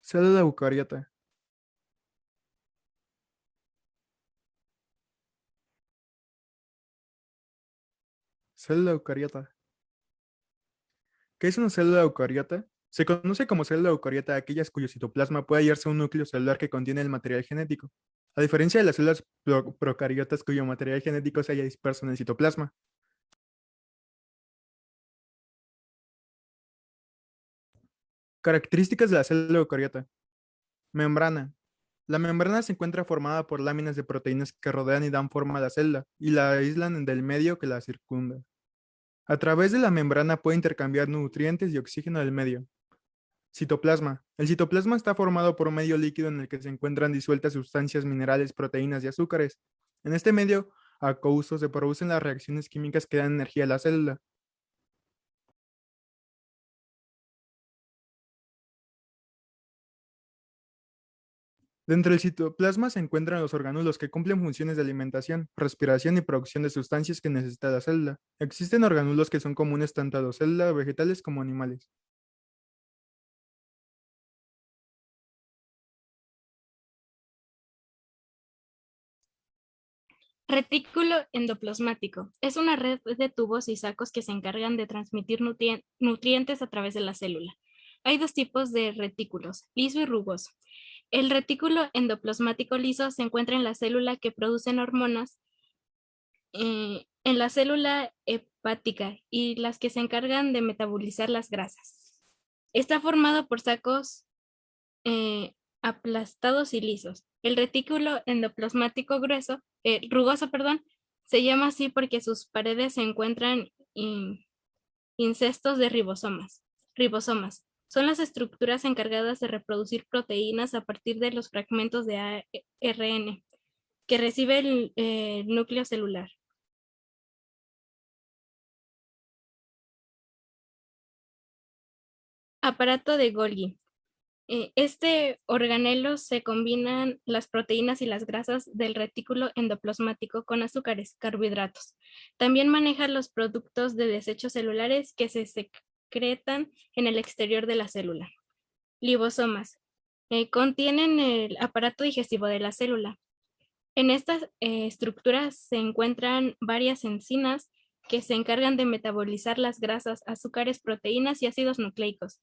Célula eucariota. Célula eucariota. ¿Qué es una célula eucariota? Se conoce como célula eucariota a aquellas cuyo citoplasma puede hallarse un núcleo celular que contiene el material genético, a diferencia de las células procariotas cuyo material genético se halla disperso en el citoplasma. Características de la célula eucariota. Membrana. La membrana se encuentra formada por láminas de proteínas que rodean y dan forma a la célula y la aíslan del medio que la circunda. A través de la membrana puede intercambiar nutrientes y oxígeno del medio. Citoplasma. El citoplasma está formado por un medio líquido en el que se encuentran disueltas sustancias minerales, proteínas y azúcares. En este medio acuoso se producen las reacciones químicas que dan energía a la célula. Dentro del citoplasma se encuentran los orgánulos que cumplen funciones de alimentación, respiración y producción de sustancias que necesita la célula. Existen orgánulos que son comunes tanto a las células vegetales como animales. Retículo endoplasmático. Es una red de tubos y sacos que se encargan de transmitir nutrientes a través de la célula. Hay dos tipos de retículos, liso y rugoso. El retículo endoplasmático liso se encuentra en la célula que producen hormonas, en la célula hepática y las que se encargan de metabolizar las grasas. Está formado por sacos aplastados y lisos. El retículo endoplasmático rugoso, se llama así porque sus paredes se encuentran incestos de ribosomas. Son las estructuras encargadas de reproducir proteínas a partir de los fragmentos de ARN que recibe el núcleo celular. Aparato de Golgi. Este organelo se combinan las proteínas y las grasas del retículo endoplasmático con azúcares, carbohidratos. También maneja los productos de desechos celulares que se secretan en el exterior de la célula. Libosomas. Contienen el aparato digestivo de la célula. En estas estructuras se encuentran varias enzimas que se encargan de metabolizar las grasas, azúcares, proteínas y ácidos nucleicos,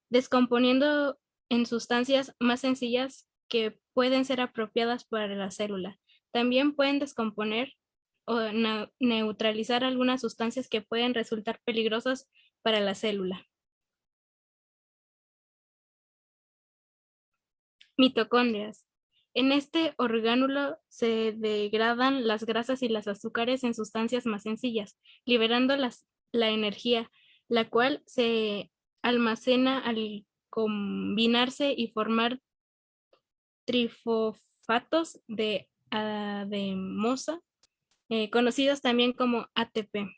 descomponiendo en sustancias más sencillas que pueden ser apropiadas para la célula. También pueden descomponer o neutralizar algunas sustancias que pueden resultar peligrosas para la célula. Mitocondrias. En este orgánulo se degradan las grasas y los azúcares en sustancias más sencillas, liberando la energía, la cual se almacena al combinarse y formar trifosfatos de ademosa, conocidos también como ATP.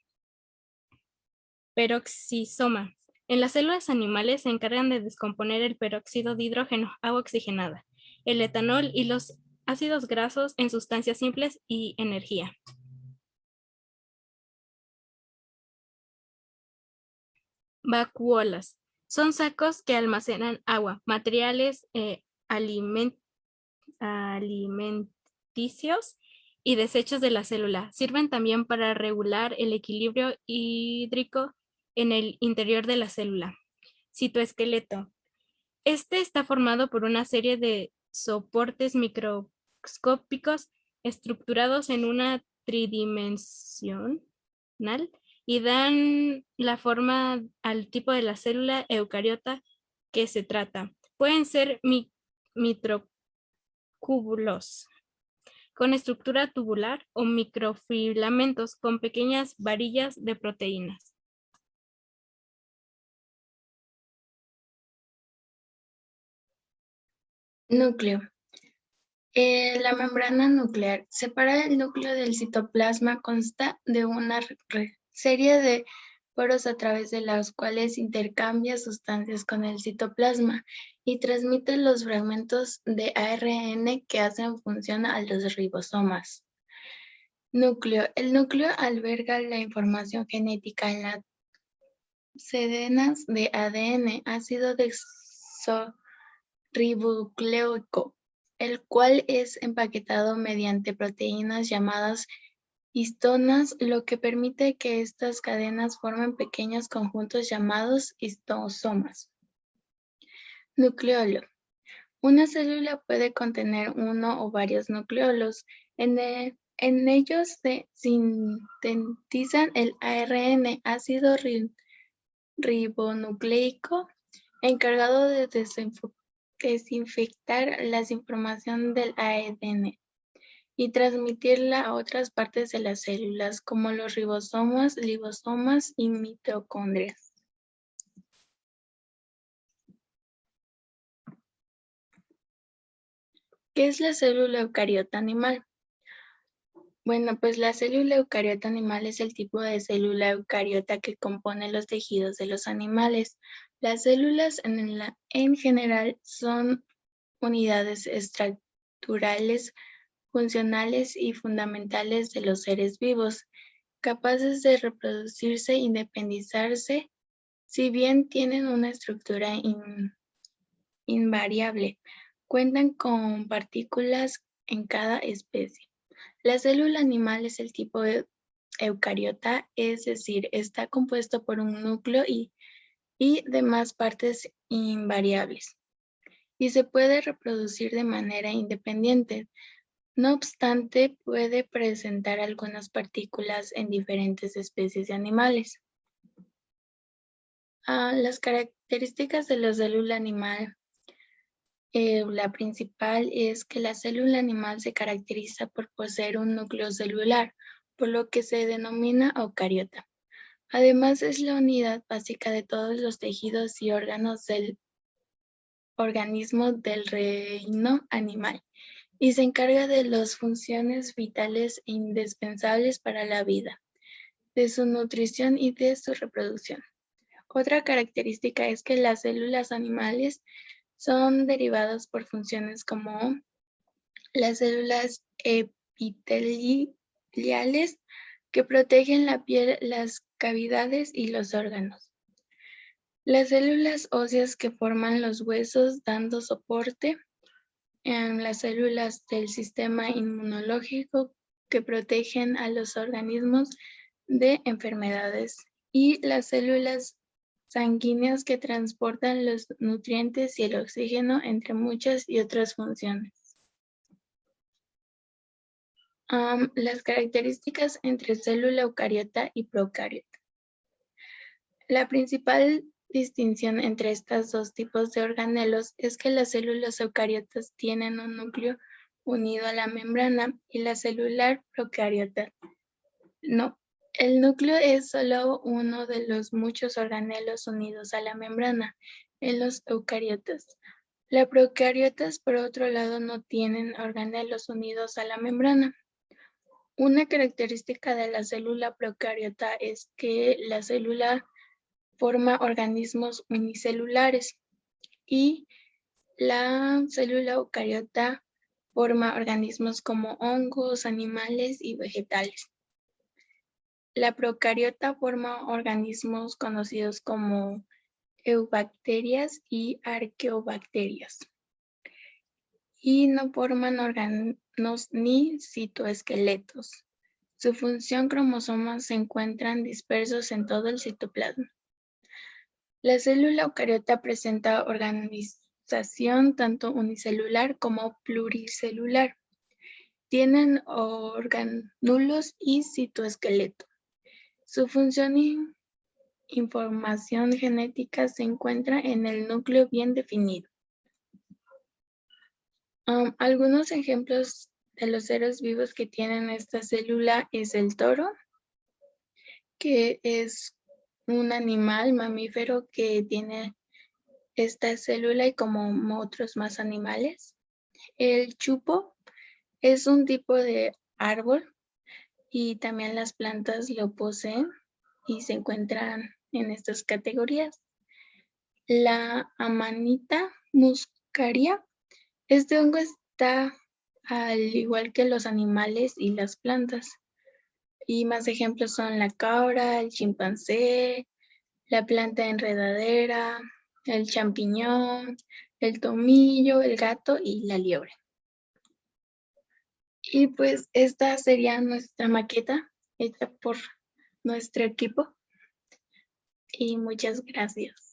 Peroxisoma. En las células animales se encargan de descomponer el peróxido de hidrógeno, agua oxigenada, el etanol y los ácidos grasos en sustancias simples y energía. Vacuolas. Son sacos que almacenan agua, materiales alimenticios y desechos de la célula. Sirven también para regular el equilibrio hídrico en el interior de la célula. Citoesqueleto. Este está formado por una serie de soportes microscópicos estructurados en una tridimensional y dan la forma al tipo de la célula eucariota que se trata. Pueden ser microtúbulos con estructura tubular o microfilamentos con pequeñas varillas de proteínas. Núcleo. La membrana nuclear separa el núcleo del citoplasma, consta de una serie de poros a través de los cuales intercambia sustancias con el citoplasma y transmite los fragmentos de ARN que hacen función a los ribosomas. Núcleo. El núcleo alberga la información genética en las cadenas de ADN, ácido ribonucleico, el cual es empaquetado mediante proteínas llamadas histonas, lo que permite que estas cadenas formen pequeños conjuntos llamados histosomas. Nucleolo. Una célula puede contener uno o varios nucleolos. En ellos se sintetizan el ARN, ácido ribonucleico, encargado de desinfectar la información del ADN y transmitirla a otras partes de las células, como los ribosomas, lisosomas y mitocondrias. ¿Qué es la célula eucariota animal? Bueno, pues la célula eucariota animal es el tipo de célula eucariota que compone los tejidos de los animales. Las células en general son unidades estructurales, funcionales y fundamentales de los seres vivos, capaces de reproducirse e independizarse, si bien tienen una estructura invariable, cuentan con partículas en cada especie. La célula animal es el tipo eucariota, es decir, está compuesto por un núcleo y demás partes invariables, y se puede reproducir de manera independiente. No obstante, puede presentar algunas partículas en diferentes especies de animales. Las características de la célula animal. La principal es que la célula animal se caracteriza por poseer un núcleo celular, por lo que se denomina eucariota. Además, es la unidad básica de todos los tejidos y órganos del organismo del reino animal, y se encarga de las funciones vitales e indispensables para la vida, de su nutrición y de su reproducción. Otra característica es que las células animales son derivadas por funciones como las células epiteliales que protegen la piel, las cavidades y los órganos. Las células óseas que forman los huesos dando soporte, en las células del sistema inmunológico que protegen a los organismos de enfermedades, y las células sanguíneas que transportan los nutrientes y el oxígeno, entre muchas y otras funciones. Las características entre célula eucariota y procariota. La principal distinción entre estos dos tipos de organelos es que las células eucariotas tienen un núcleo unido a la membrana y la celular procariota no. El núcleo es solo uno de los muchos organelos unidos a la membrana en los eucariotas. Las procariotas, por otro lado, no tienen organelos unidos a la membrana. Una característica de la célula procariota es que la célula forma organismos unicelulares y la célula eucariota forma organismos como hongos, animales y vegetales. La procariota forma organismos conocidos como eubacterias y arqueobacterias, y no forman órganos ni citoesqueletos. Su función cromosomas se encuentran dispersos en todo el citoplasma. La célula eucariota presenta organización tanto unicelular como pluricelular. Tienen organulos y citoesqueleto. Su función y información genética se encuentra en el núcleo bien definido. Algunos ejemplos de los seres vivos que tienen esta célula es el toro, que es un animal mamífero que tiene esta célula, y como otros más animales. El chupo es un tipo de árbol y también las plantas lo poseen y se encuentran en estas categorías. La Amanita muscaria, este hongo está al igual que los animales y las plantas. Y más ejemplos son la cabra, el chimpancé, la planta enredadera, el champiñón, el tomillo, el gato y la liebre. Y pues esta sería nuestra maqueta hecha por nuestro equipo. Y muchas gracias.